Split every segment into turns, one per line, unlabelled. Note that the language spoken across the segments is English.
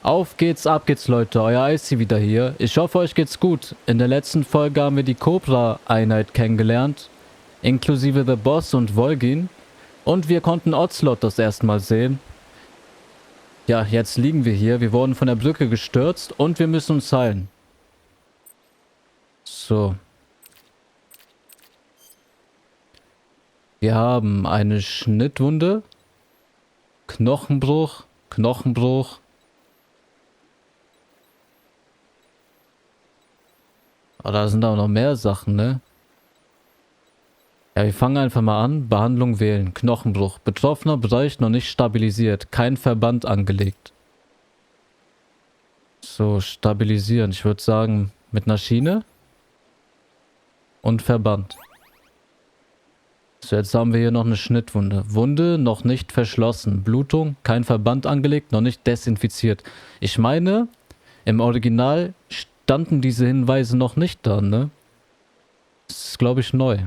Auf geht's, ab geht's, Leute. Euer Icy wieder hier. Ich hoffe, euch geht's gut. In der letzten Folge haben wir die Cobra-Einheit kennengelernt, inklusive The Boss und Volgin. Und wir konnten Ocelot das erste Mal sehen. Ja, jetzt liegen wir hier. Wir wurden von der Brücke gestürzt und wir müssen uns heilen. So. Wir haben eine Schnittwunde, Knochenbruch, Knochenbruch. Oh, da sind auch noch mehr Sachen, ne? Ja, wir fangen einfach mal an. Behandlung wählen. Knochenbruch. Betroffener Bereich noch nicht stabilisiert. Kein Verband angelegt. So, stabilisieren. Ich würde sagen, mit einer Schiene. Und Verband. So, jetzt haben wir hier noch eine Schnittwunde. Wunde noch nicht verschlossen. Blutung, kein Verband angelegt, noch nicht desinfiziert. Ich meine, im Original standen diese Hinweise noch nicht da, ne? Das ist, glaube ich, neu.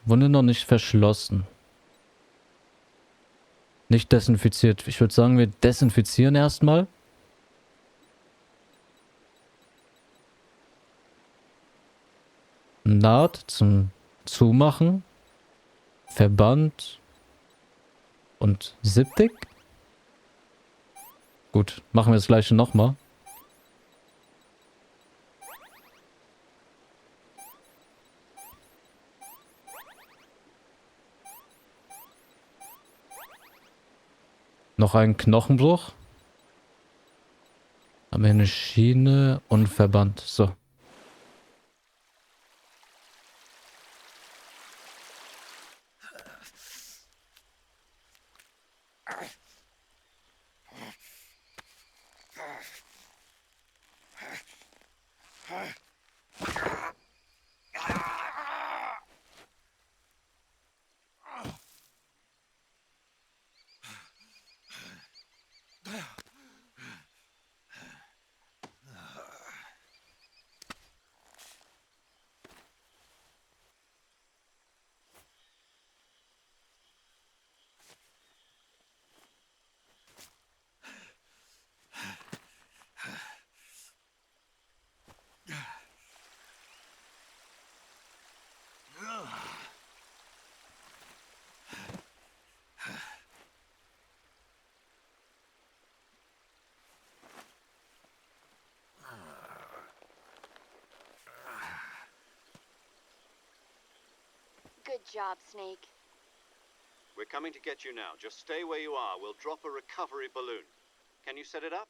Wunde noch nicht verschlossen. Nicht desinfiziert. Ich würde sagen, wir desinfizieren erstmal. Naht zum Zumachen. Verband. Und Septik. Gut, machen wir das gleiche nochmal. Noch ein Knochenbruch. Haben wir eine Schiene und Verband. So.
Good job, Snake.
We're coming to get you now. Just stay where you are. We'll drop a recovery balloon. Can you set it up?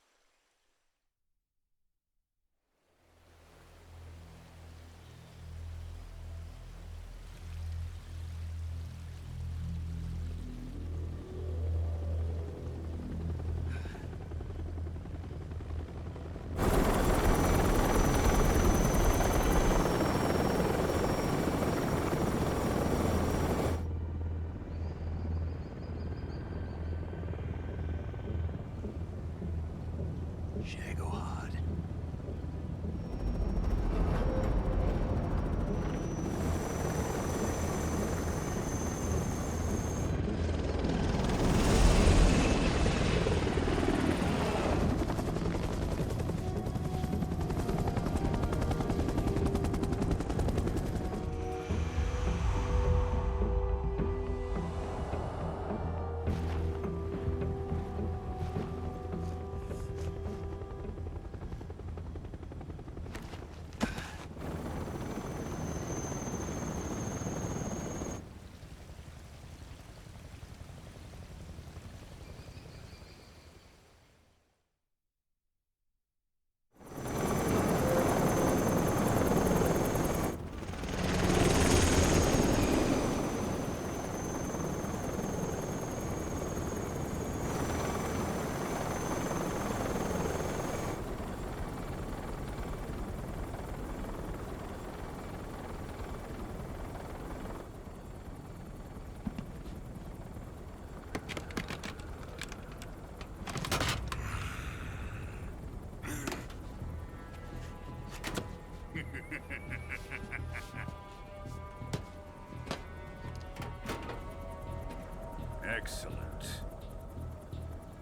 Excellent.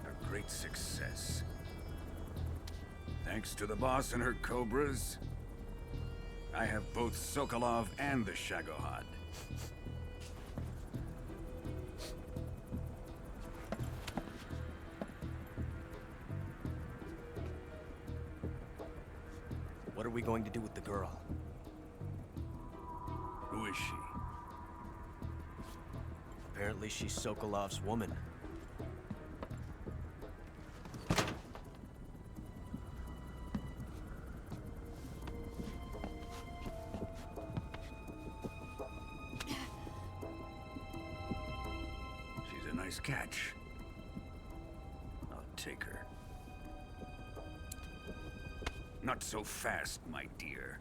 A great success.
Thanks to the boss and her cobras, I have both Sokolov and the Shagohod.
What are we going to do with the girl?
Who is she?
Apparently she's Sokolov's woman.
She's a nice catch. I'll take her. Not so fast, my dear.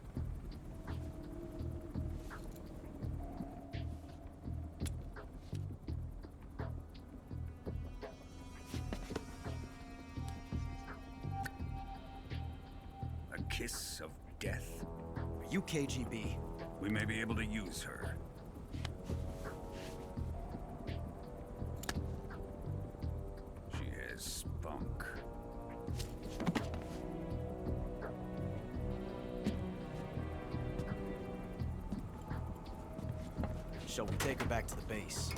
A kiss of death?
Are you KGB?
We may be able to use her. She has spunk.
Shall we take her back to the base?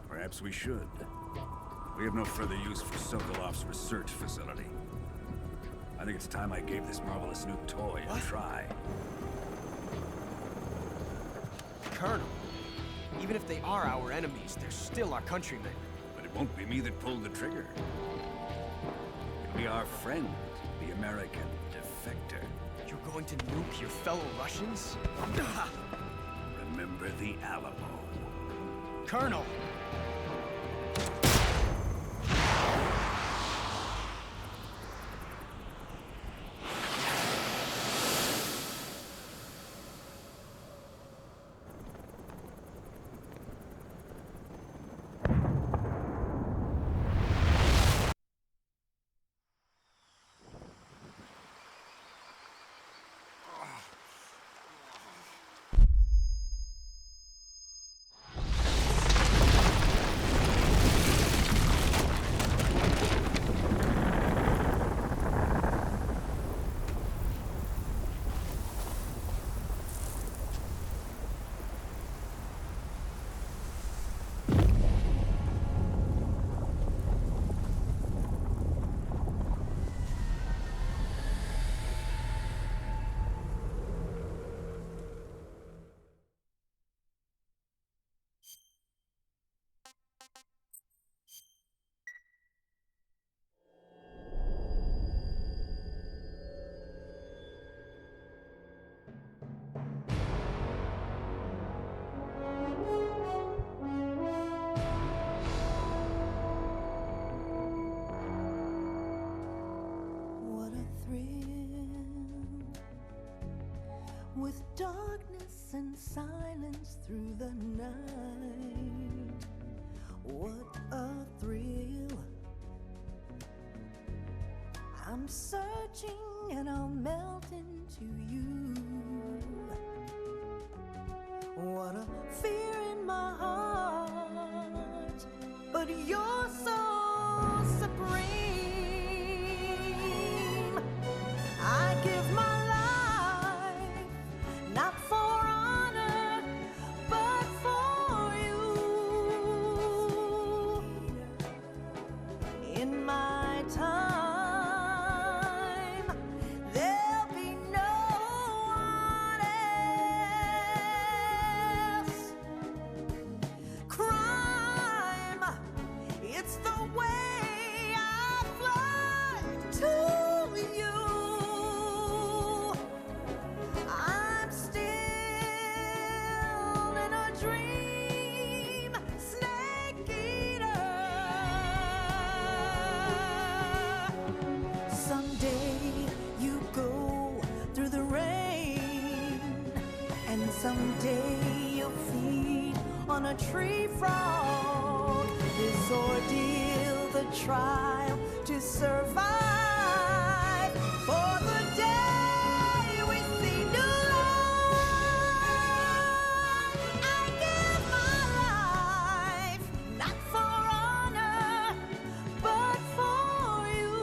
Perhaps we should. We have no further use for Sokolov's research facility. I think it's time I gave this marvelous new toy a try.
Colonel, even if they are our enemies, they're still our countrymen.
But it won't be me that pulled the trigger. It'll be our friend, the American defector.
You're going to nuke your fellow Russians?
Remember the Alamo.
Colonel!
With darkness and silence through the night, what a thrill. I'm searching and I'll melt into you. What a fear in my heart, but you're so supreme. I give my not for honor, but for you. In my time, there'll be no one else. Crime, it's the way I fly to you. I'm still in a dream, snake eater. Someday you go through the rain, and someday you'll feed on a tree frog. This ordeal, the trial to survive for the day we see new life. I give my life, not for honor, but for you.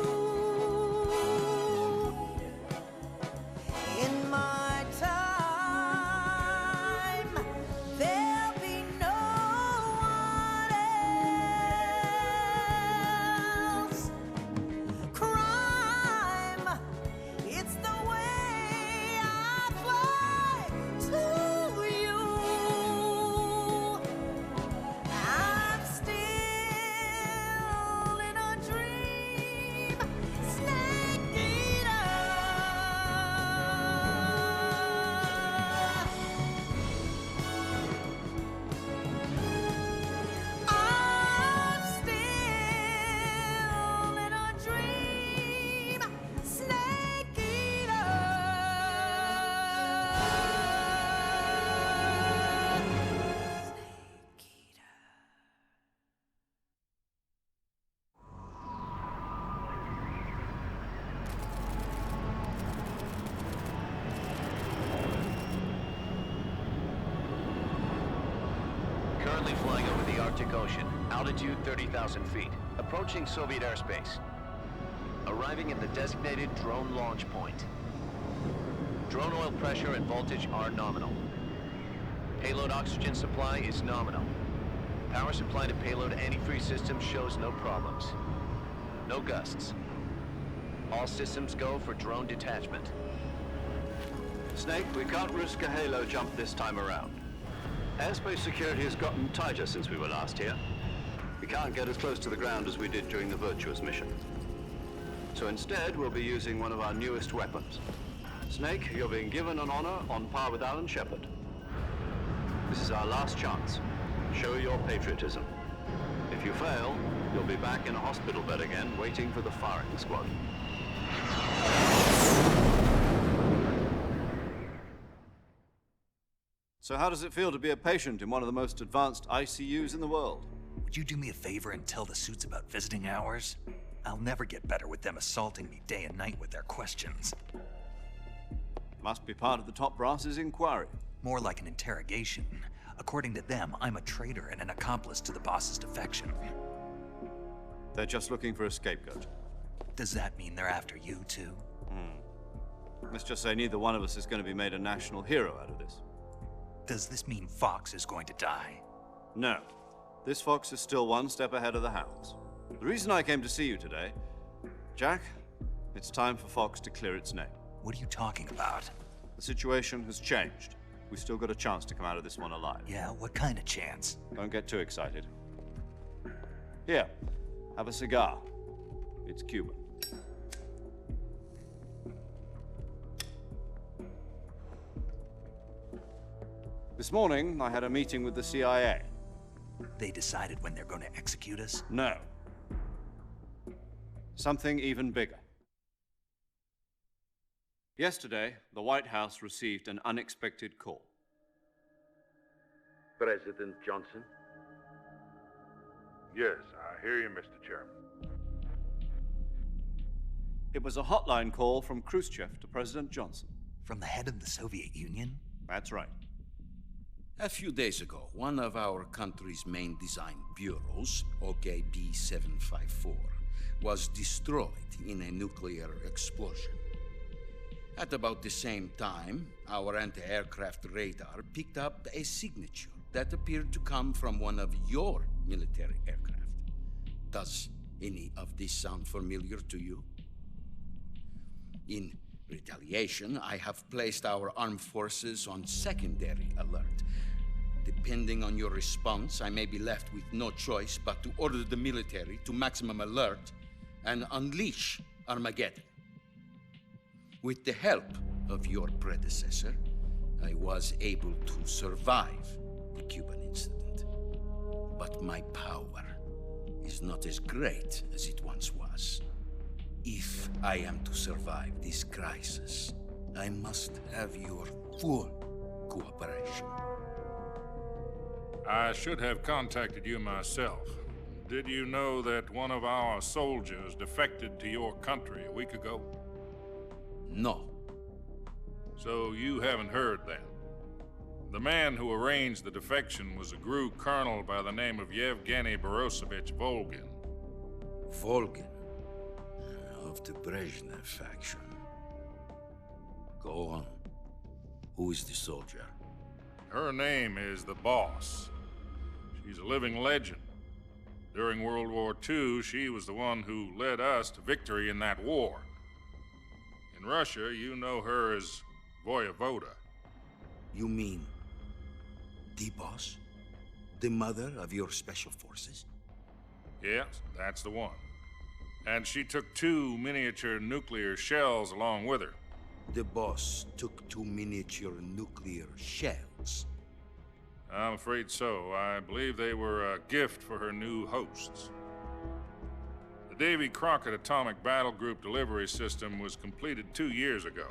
Currently flying over the Arctic Ocean, altitude 30,000 feet, approaching Soviet airspace. Arriving at the designated drone launch point. Drone oil pressure and voltage are nominal. Payload oxygen supply is nominal. Power supply to payload antifreeze system shows no problems. No gusts. All systems go for drone detachment.
Snake, we can't risk a halo jump this time around. Airspace security has gotten tighter since we were last here. We can't get as close to the ground as we did during the Virtuous mission. So instead, we'll be using one of our newest weapons. Snake, you're being given an honor on par with Alan Shepard. This is our last chance. Show your patriotism. If you fail, you'll be back in a hospital bed again, waiting for the firing squad.
So how does it feel to be a patient in one of the most advanced ICUs in the world?
Would you do me a favor and tell the suits about visiting hours? I'll never get better with them assaulting me day and night with their questions.
Must be part of the top brass's inquiry.
More like an interrogation. According to them, I'm a traitor and an accomplice to the boss's defection.
They're just looking for a scapegoat.
Does that mean they're after you, too?
Let's just say neither one of us is going to be made a national hero out of this.
Does this mean Fox is going to die?
No. This fox is still one step ahead of the hounds. The reason I came to see you today, Jack, it's time for Fox to clear its name.
What are you talking about?
The situation has changed. We've still got a chance to come out of this one alive.
Yeah, what kind of chance?
Don't get too excited. Here, have a cigar. It's Cuban. This morning, I had a meeting with the CIA.
They decided when they're going to execute us?
No. Something even bigger. Yesterday, the White House received an unexpected call.
President Johnson?
Yes, I hear you, Mr. Chairman.
It was a hotline call from Khrushchev to President Johnson.
From the head of the Soviet Union?
That's right.
A few days ago, one of our country's main design bureaus, OKB 754, was destroyed in a nuclear explosion. At about the same time, our anti-aircraft radar picked up a signature that appeared to come from one of your military aircraft. Does any of this sound familiar to you? In retaliation, I have placed our armed forces on secondary alert. Depending on your response, I may be left with no choice but to order the military to maximum alert and unleash Armageddon. With the help of your predecessor, I was able to survive the Cuban incident. But my power is not as great as it once was. If I am to survive this crisis, I must have your full cooperation.
I should have contacted you myself. Did you know that one of our soldiers defected to your country a week ago?
No.
So you haven't heard then. The man who arranged the defection was a GRU colonel by the name of Yevgeny Borosovich Volgin.
Volgin? Of the Brezhnev faction. Go on. Who is the soldier?
Her name is the Boss. She's a living legend. During World War II, she was the one who led us to victory in that war. In Russia, you know her as Voyevoda.
You mean the Boss? The mother of your special forces?
Yes, that's the one. And she took 2 miniature nuclear shells along with her.
The Boss took 2 miniature nuclear shells.
I'm afraid so. I believe they were a gift for her new hosts. The Davy Crockett Atomic Battle Group delivery system was completed 2 years ago.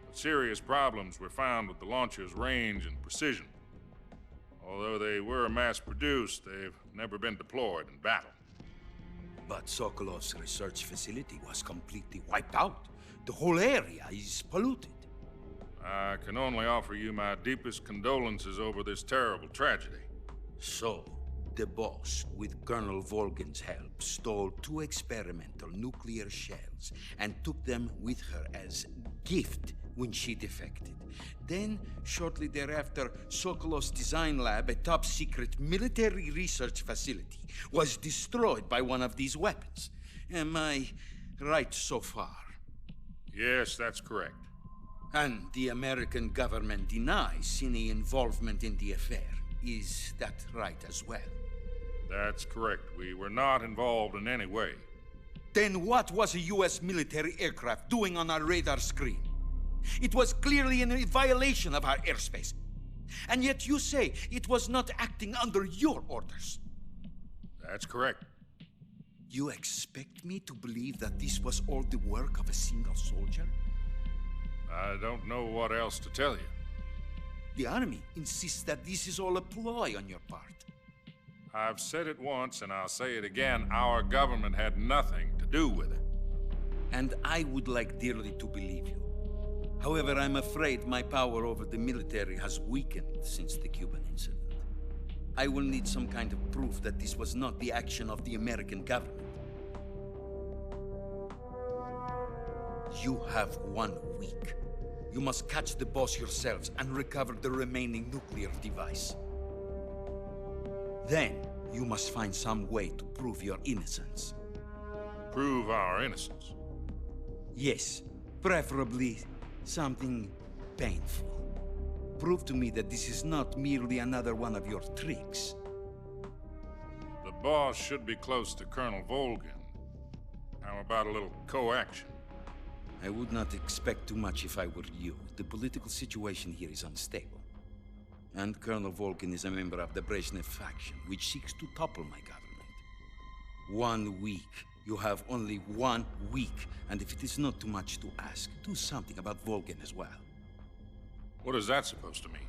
But serious problems were found with the launcher's range and precision. Although they were mass-produced, they've never been deployed in battle.
But Sokolov's research facility was completely wiped out. The whole area is polluted.
I can only offer you my deepest condolences over this terrible tragedy.
So, the boss, with Colonel Volgin's help, stole 2 experimental nuclear shells and took them with her as gift when she defected. Then, shortly thereafter, Sokolov's design lab, a top-secret military research facility, was destroyed by one of these weapons. Am I right so far?
Yes, that's correct.
And the American government denies any involvement in the affair. Is that right as well?
That's correct. We were not involved in any way.
Then what was a U.S. military aircraft doing on our radar screen? It was clearly in violation of our airspace. And yet you say it was not acting under your orders.
That's correct.
You expect me to believe that this was all the work of a single soldier?
I don't know what else to tell you.
The army insists that this is all a ploy on your part.
I've said it once and I'll say it again. Our government had nothing to do with it.
And I would like dearly to believe you. However, I'm afraid my power over the military has weakened since the Cuban incident. I will need some kind of proof that this was not the action of the American government. You have 1 week. You must catch the boss yourselves and recover the remaining nuclear device. Then, you must find some way to prove your innocence.
Prove our innocence?
Yes, preferably something painful. Prove to me that this is not merely another one of your tricks.
The boss should be close to Colonel Volgin. How about a little co-action?
I would not expect too much if I were you. The political situation here is unstable. And Colonel Volgin is a member of the Brezhnev faction, which seeks to topple my government. 1 week. You have only 1 week. And if it is not too much to ask, do something about Volgin as well.
What is that supposed to mean?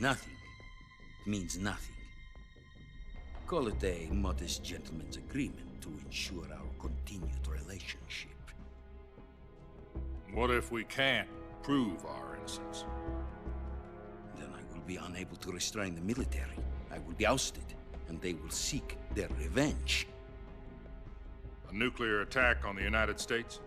Nothing. It means nothing. Call it a modest gentleman's agreement to ensure our continued relationship.
What if we can't prove our innocence?
Then I will be unable to restrain the military. I will be ousted, and they will seek their revenge.
A nuclear attack on the United States?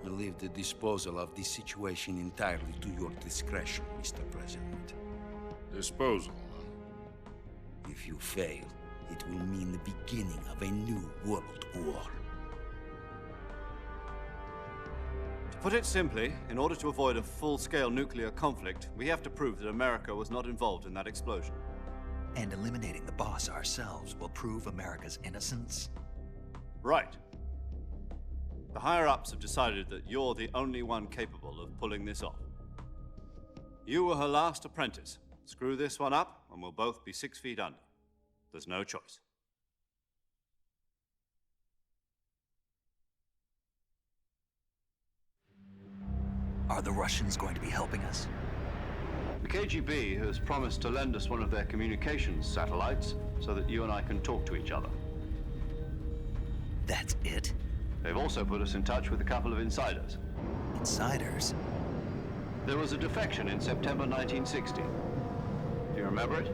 I leave the disposal of this situation entirely to your discretion, Mr. President.
Disposal?
If you fail, it will mean the beginning of a new world war.
To put it simply, in order to avoid a full-scale nuclear conflict, we have to prove that America was not involved in that explosion.
And eliminating the boss ourselves will prove America's innocence?
Right. The higher-ups have decided that you're the only one capable of pulling this off. You were her last apprentice. Screw this one up, and we'll both be 6 feet under. There's no choice.
Are the Russians going to be helping us?
The KGB has promised to lend us one of their communications satellites so that you and I can talk to each other.
That's it?
They've also put us in touch with a couple of insiders.
Insiders?
There was a defection in September 1960. Do you remember it?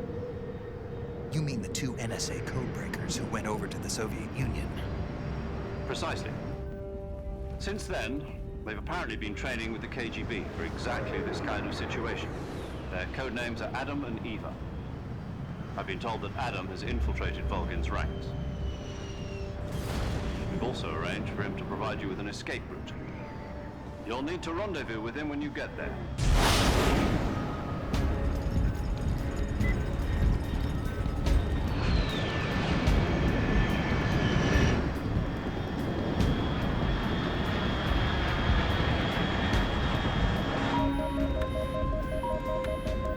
You mean the 2 NSA codebreakers who went over to the Soviet Union?
Precisely. Since then, they've apparently been training with the KGB for exactly this kind of situation. Their code names are Adam and Eva. I've been told that Adam has infiltrated Volgin's ranks. We've also arranged for him to provide you with an escape route. You'll need to rendezvous with him when you get there.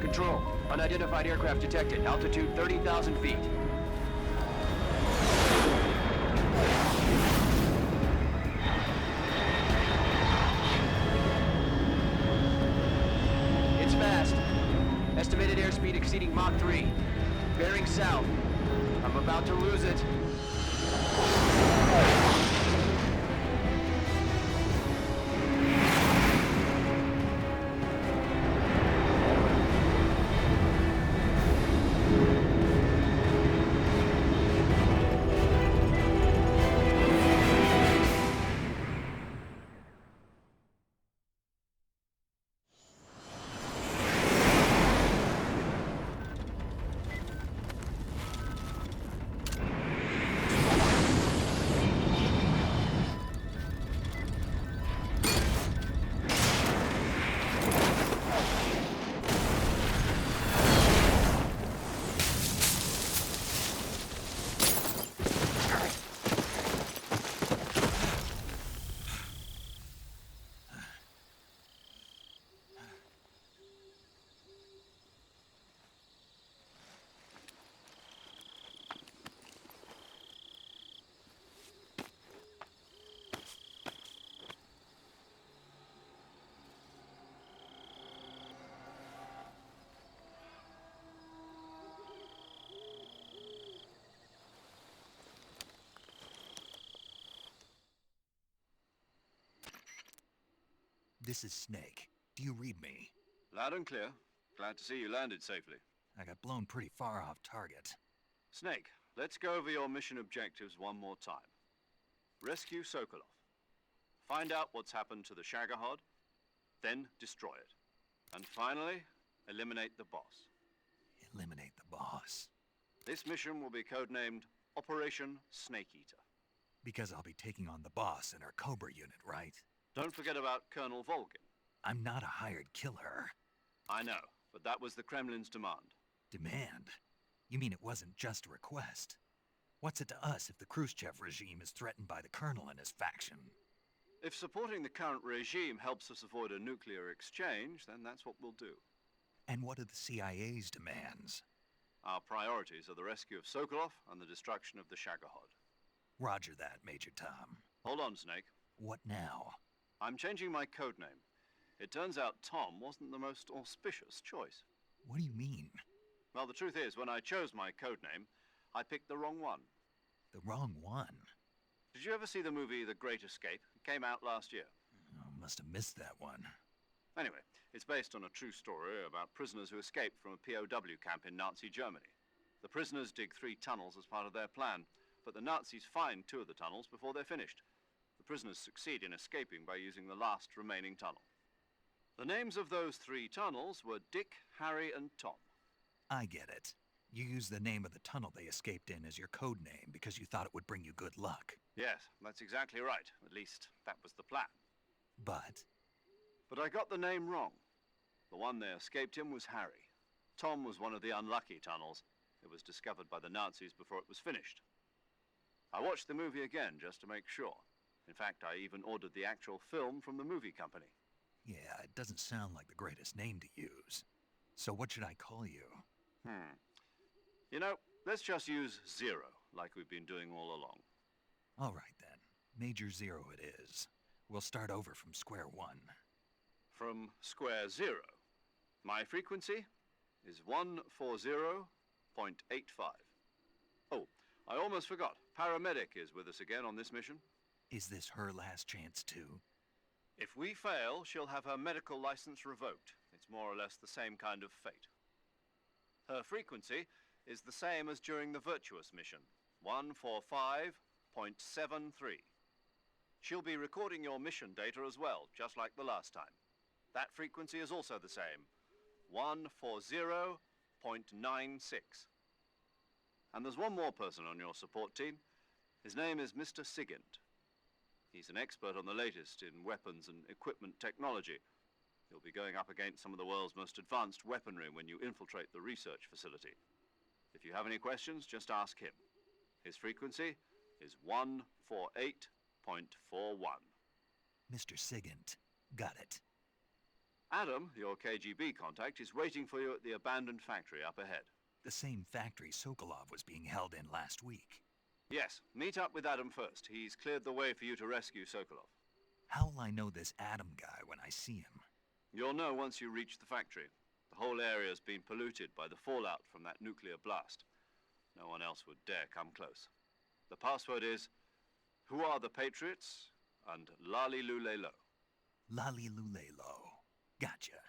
Control. Unidentified aircraft detected. Altitude 30,000 feet. It's fast. Estimated airspeed exceeding Mach 3. Bearing south. I'm about to lose it.
This is Snake. Do you read me?
Loud and clear. Glad to see you landed safely.
I got blown pretty far off target.
Snake, let's go over your mission objectives one more time. Rescue Sokolov. Find out what's happened to the Shagohod, then destroy it. And finally, eliminate the boss.
Eliminate the boss.
This mission will be codenamed Operation Snake Eater.
Because I'll be taking on the boss in our Cobra unit, right?
Don't forget about Colonel Volgin.
I'm not a hired killer.
I know, but that was the Kremlin's demand.
Demand? You mean it wasn't just a request? What's it to us if the Khrushchev regime is threatened by the Colonel and his faction?
If supporting the current regime helps us avoid a nuclear exchange, then that's what we'll do.
And what are the CIA's demands?
Our priorities are the rescue of Sokolov and the destruction of the Shagohod.
Roger that, Major Tom.
Hold on, Snake.
What now?
I'm changing my codename. It turns out Tom wasn't the most auspicious choice.
What do you mean?
Well, the truth is, when I chose my codename, I picked the wrong one.
The wrong one?
Did you ever see the movie The Great Escape? It came out last year.
Oh, must have missed that one.
Anyway, it's based on a true story about prisoners who escaped from a POW camp in Nazi Germany. The prisoners dig 3 tunnels as part of their plan, but the Nazis find 2 of the tunnels before they're finished. The prisoners succeed in escaping by using the last remaining tunnel. The names of those 3 tunnels were Dick, Harry, and Tom.
I get it. You used the name of the tunnel they escaped in as your code name because you thought it would bring you good luck.
Yes, that's exactly right. At least, that was the plan.
But
I got the name wrong. The one they escaped in was Harry. Tom was one of the unlucky tunnels. It was discovered by the Nazis before it was finished. I watched the movie again just to make sure. In fact, I even ordered the actual film from the movie company.
yeah, it doesn't sound like the greatest name to use. So what should I call you?
You know, let's just use Zero, like we've been doing all along.
All right then. Major Zero it is. We'll start over from square one.
From square 0. My frequency is 140.85. Oh, I almost forgot. Paramedic is with us again on this mission.
Is this her last chance too?
If we fail, she'll have her medical license revoked. It's more or less the same kind of fate. Her frequency is the same as during the Virtuous mission, 145.73. She'll be recording your mission data as well, just like the last time. That frequency is also the same, 140.96. And there's one more person on your support team. His name is Mr. Sigint. He's an expert on the latest in weapons and equipment technology. You'll be going up against some of the world's most advanced weaponry when you infiltrate the research facility. If you have any questions, just ask him. His frequency is 148.41.
Mr. Sigint. Got it.
Adam, your KGB contact, is waiting for you at the abandoned factory up ahead.
The same factory Sokolov was being held in last week.
Yes, meet up with Adam first. He's cleared the way for you to rescue Sokolov.
How will I know this Adam guy when I see him?
You'll know once you reach the factory. The whole area's been polluted by the fallout from that nuclear blast. No one else would dare come close. The password is, "Who are the Patriots?" and Lali Lulelo.
Lali Lulelo. Gotcha.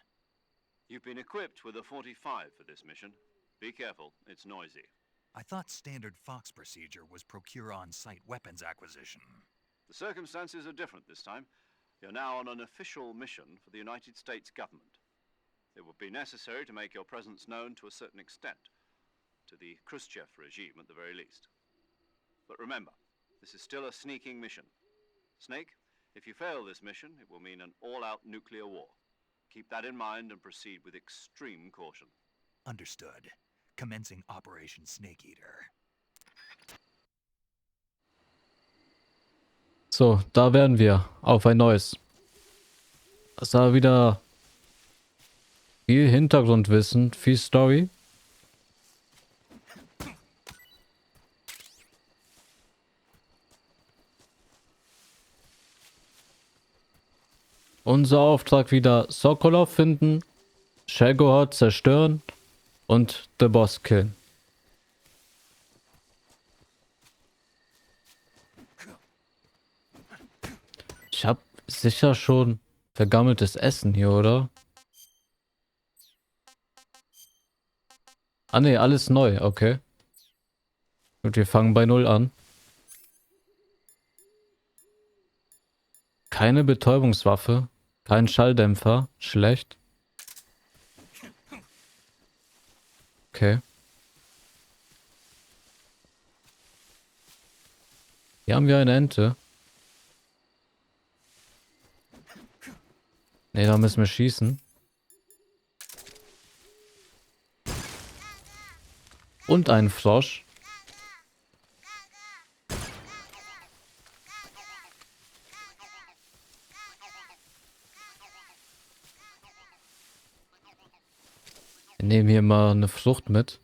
You've been equipped with a 45 for this mission. Be careful, it's noisy.
I thought standard Fox procedure was procure on-site weapons acquisition.
The circumstances are different this time. You're now on an official mission for the United States government. It would be necessary to make your presence known to a certain extent, to the Khrushchev regime at the very least. But remember, this is still a sneaking mission. Snake, if you fail this mission, it will mean an all-out nuclear war. Keep that in mind and proceed with extreme caution.
Understood. Commencing Operation Snake Eater.
So, da wären wir. Auf ein neues. Das war wieder viel Hintergrundwissen, viel Story. Unser Auftrag wieder Sokolov finden, Shagohod zerstören und The Boss killen. Ich habe sicher schon Vergammeltes Essen hier, oder? Ah ne, alles neu, okay. Gut, wir fangen bei 0 an. Keine Betäubungswaffe. Kein Schalldämpfer. Schlecht. Okay. Hier haben wir eine Ente. Ne, da müssen wir schießen. Und einen Frosch. Wir nehmen hier mal eine Frucht mit.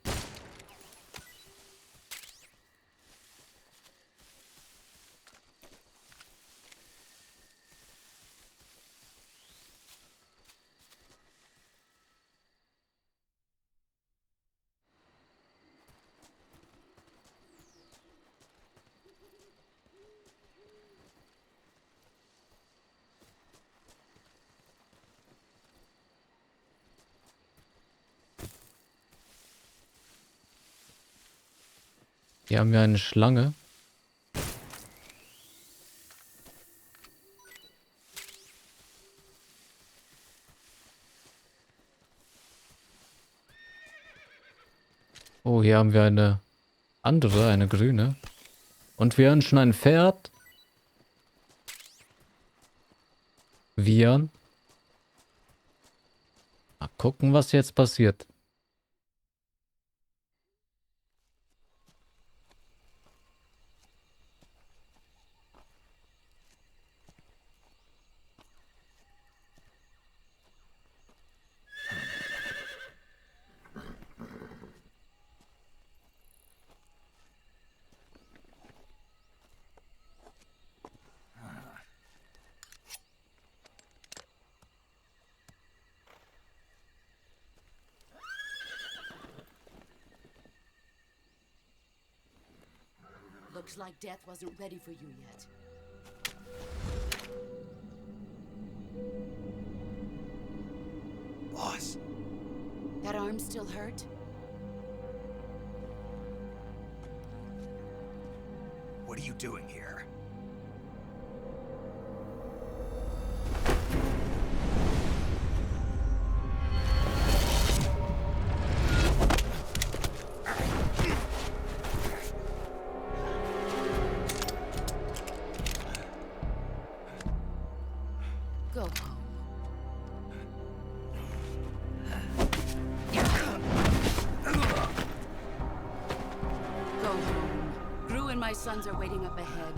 Hier haben wir eine Schlange. Oh, hier haben wir eine andere, eine grüne. Und wir hören schon ein Pferd. Wiehern. Mal gucken, was jetzt passiert.
Looks like death wasn't ready for you yet.
Boss.
That arm still hurt?
What are you doing here?
Go home. Go home. Gru and my sons are waiting up ahead.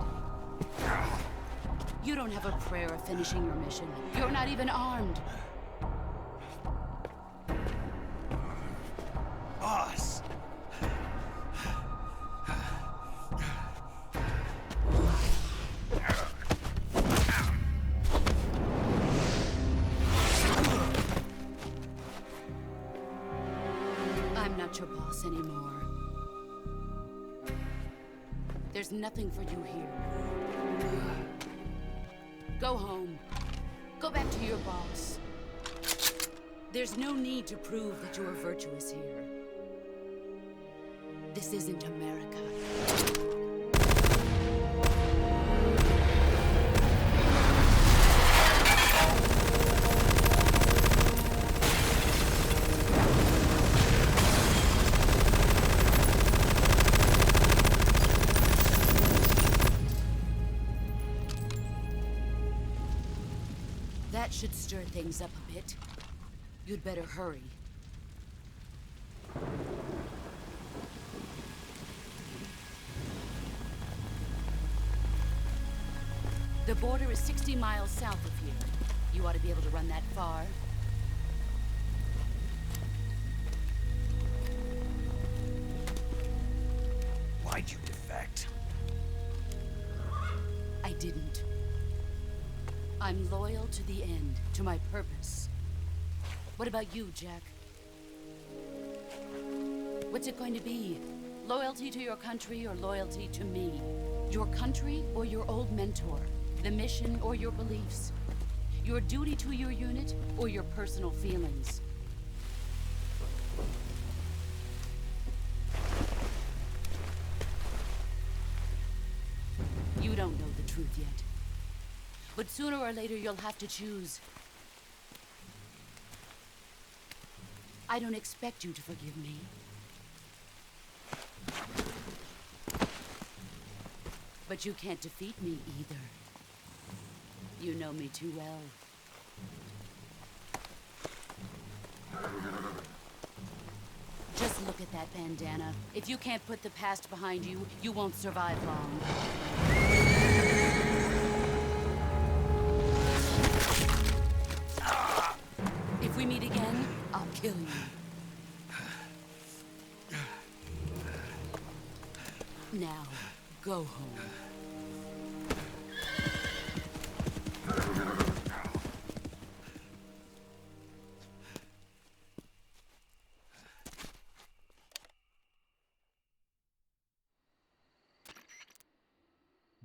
You don't have a prayer of finishing your mission. You're not even armed.
Boss.
I'm not your boss anymore. There's nothing for you here. Go home. Go back to your boss. There's no need to prove that you are virtuous here. This isn't America. That should stir things up a bit. You'd better hurry. The border is 60 miles south of here. You ought to be able to run that far.
Why'd you defect?
I didn't. I'm loyal to the end, to my purpose. What about you, Jack? What's it going to be? Loyalty to your country or loyalty to me? Your country or your old mentor? The mission or your beliefs? Your duty to your unit or your personal feelings? You don't know the truth yet. But sooner or later you'll have to choose. I don't expect you to forgive me. But you can't defeat me either. You know me too well. Just look at that bandana. If you can't put the past behind you, you won't survive long. If we meet again, I'll kill you. Now, go home.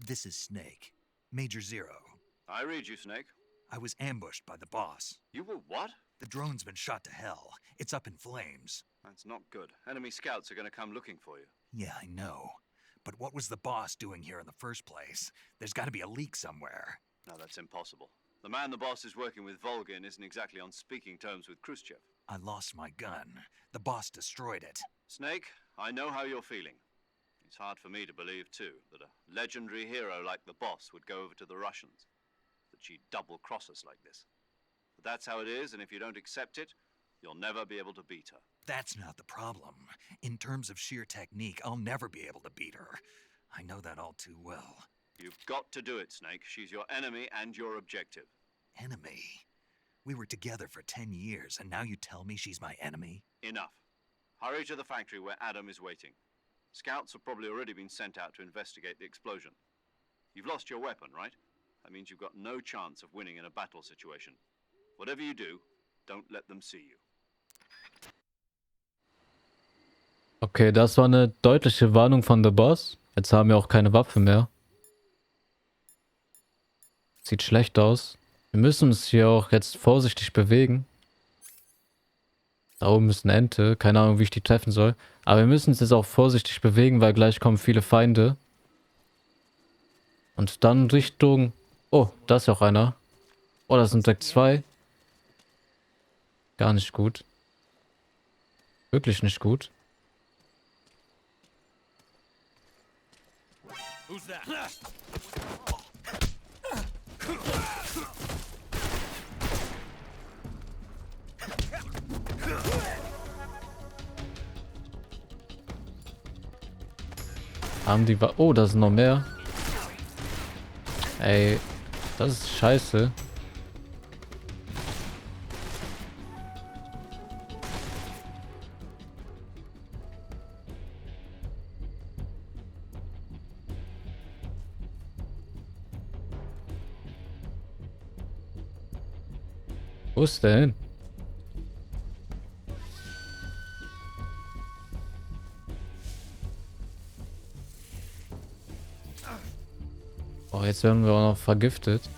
This is Snake. Major Zero.
I read you, Snake.
I was ambushed by the boss.
You were what?
The drone's been shot to hell. It's up in flames.
That's not good. Enemy scouts are going to come looking for you.
Yeah, I know. But what was the boss doing here in the first place? There's got to be a leak somewhere.
No, that's impossible. The man the boss is working with, Volgin, isn't exactly on speaking terms with Khrushchev.
I lost my gun. The boss destroyed it.
Snake, I know how you're feeling. It's hard for me to believe, too, that a legendary hero like the boss would go over to the Russians. That she'd double-cross us like this. But that's how it is, and if you don't accept it, you'll never be able to beat her.
That's not the problem. In terms of sheer technique, I'll never be able to beat her. I know that all too well.
You've got to do it, Snake. She's your enemy and your objective.
Enemy? We were together for 10 years, and now you tell me she's my enemy?
Enough. Hurry to the factory where Adam is waiting. Scouts have probably already been sent out to investigate the explosion. You've lost your weapon, right? That means you've got no chance of winning in a battle situation. Whatever you do, don't let them see you.
Okay, das war eine deutliche Warnung von The Boss. Jetzt haben wir auch keine Waffe mehr. Sieht schlecht aus. Wir müssen uns hier auch jetzt vorsichtig bewegen. Da oben ist eine Ente. Keine Ahnung, wie ich die treffen soll. Aber wir müssen uns jetzt auch vorsichtig bewegen, weil gleich kommen viele Feinde. Und dann Richtung... Oh, da ist ja auch einer. Oh, das sind direkt zwei. Gar nicht gut. Wirklich nicht gut. Haben die... Oh, da sind noch mehr. Ey, das ist scheiße. Wo ist der hin? Oh, jetzt werden wir auch noch vergiftet.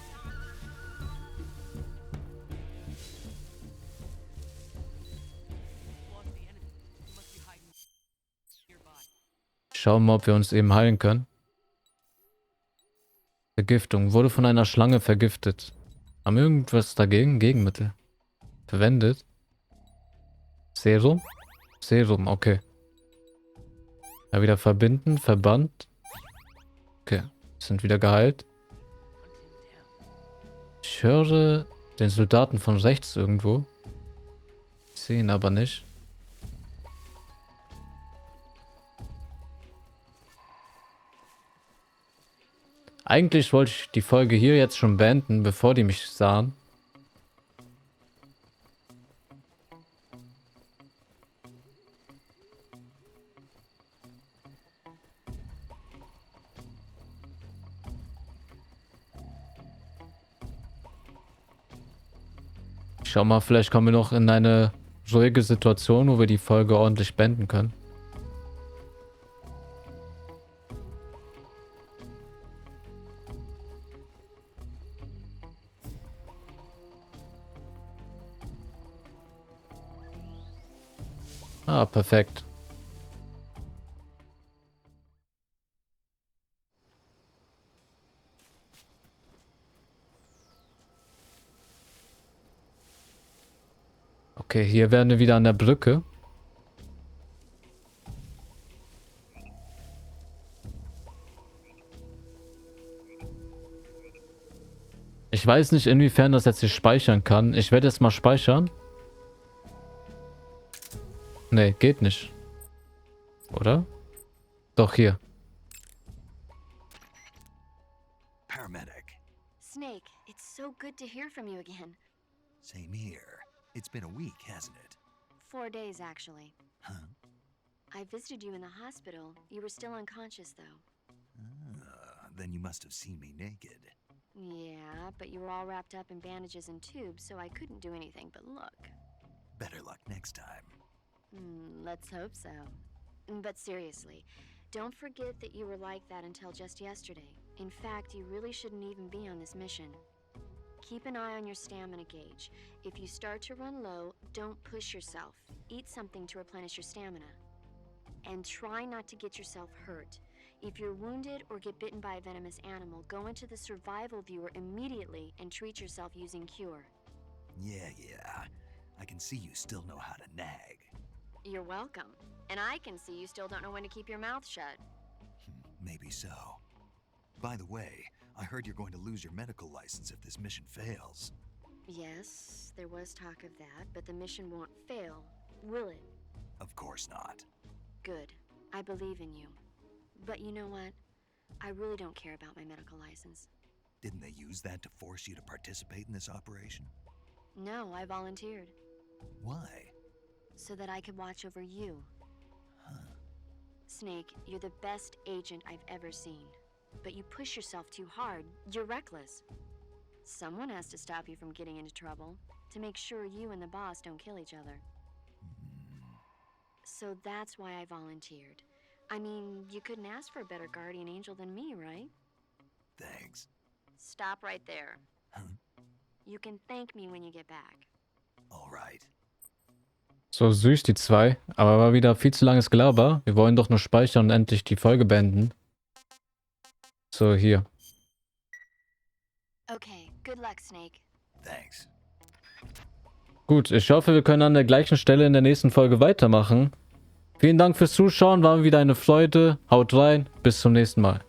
Schauen wir mal, ob wir uns eben heilen können. Vergiftung. Wurde von einer Schlange vergiftet. Haben wir irgendwas dagegen? Gegenmittel. Verwendet. Serum? Serum, okay. Ja, wieder verbinden, verbannt. Okay, sind wieder geheilt. Ich höre den Soldaten von rechts irgendwo. Ich sehe ihn aber nicht. Eigentlich wollte ich die Folge hier jetzt schon beenden, bevor die mich sahen. Schau mal, vielleicht kommen wir noch in eine ruhige Situation, wo wir die Folge ordentlich beenden können. Ah, perfekt. Okay, hier wären wir wieder an der Brücke. Ich weiß nicht, inwiefern das jetzt hier speichern kann. Ich werde jetzt mal speichern. Nee, geht nicht. Oder? Doch, hier.
Paramedic.
Snake, it's so good to hear from you again.
Same here. It's been a week, hasn't it?
4 days, actually.
Huh?
I visited you in the hospital. You were still unconscious, though.
Then you must have seen me naked.
Yeah, but you were all wrapped up in bandages and tubes, so I couldn't do anything but look.
Better luck next time.
Let's hope so. But seriously, don't forget that you were like that until just yesterday. In fact, you really shouldn't even be on this mission. Keep an eye on your stamina gauge. If you start to run low, don't push yourself. Eat something to replenish your stamina. And try not to get yourself hurt. If you're wounded or get bitten by a venomous animal, go into the survival viewer immediately and treat yourself using cure.
Yeah. I can see you still know how to nag.
You're welcome. And I can see you still don't know when to keep your mouth shut.
Maybe so. By the way, I heard you're going to lose your medical license if this mission fails.
Yes, there was talk of that, but the mission won't fail, will it?
Of course not.
Good. I believe in you. But you know what? I really don't care about my medical license.
Didn't they use that to force you to participate in this operation?
No, I volunteered.
Why?
So that I could watch over you.
Huh.
Snake, you're the best agent I've ever seen. But you push yourself too hard. You're reckless. Someone has to stop you from getting into trouble, to make sure you and the boss don't kill each other. So that's why I volunteered. I mean, you couldn't ask for a better guardian angel than me, right?
Thanks.
Stop right there.
Huh?
You can thank me when you get back.
All right.
So süß, die zwei. Aber war wieder viel zu langes Gelaber. Wir wollen doch nur speichern und endlich die Folge beenden. So, hier.
Okay, good luck, Snake.
Thanks.
Gut, ich hoffe, wir können an der gleichen Stelle in der nächsten Folge weitermachen. Vielen Dank fürs Zuschauen, war wieder eine Freude. Haut rein, bis zum nächsten Mal.